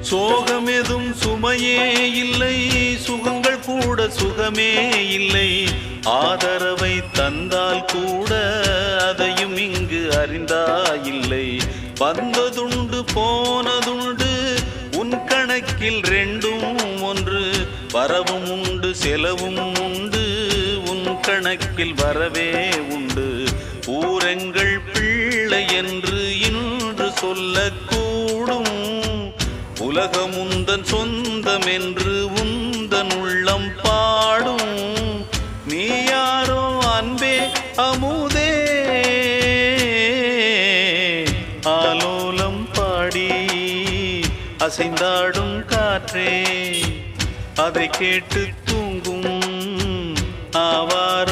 சோகமெதும் சுமையே இல்லை, சுகங்கள் கூட சுகமே இல்லை. ஆதரவை தந்தால் கூட அதையும் இங்கு அறிந்தாயில்லை. வந்ததுண்டு போனதுண்டு உன் கணக்கில் ரெண்டும் ஒன்று. வரவும் உண்டு செலவும் உண்டு, உன் கணக்கில் வரவே உண்டு. ஊரெங்கள் பிள்ளை என்று இன்று சொல்லக்கூடும். உலகம் உந்தன் சொந்தம் என்று உந்தன் உள்ளம் பாடும். நீ யாரோ அன்பே அமுதே, ஆலோலம் பாடி அசைந்தாடும் காற்றே, அதை கேட்டு தூங்கும் ஆவார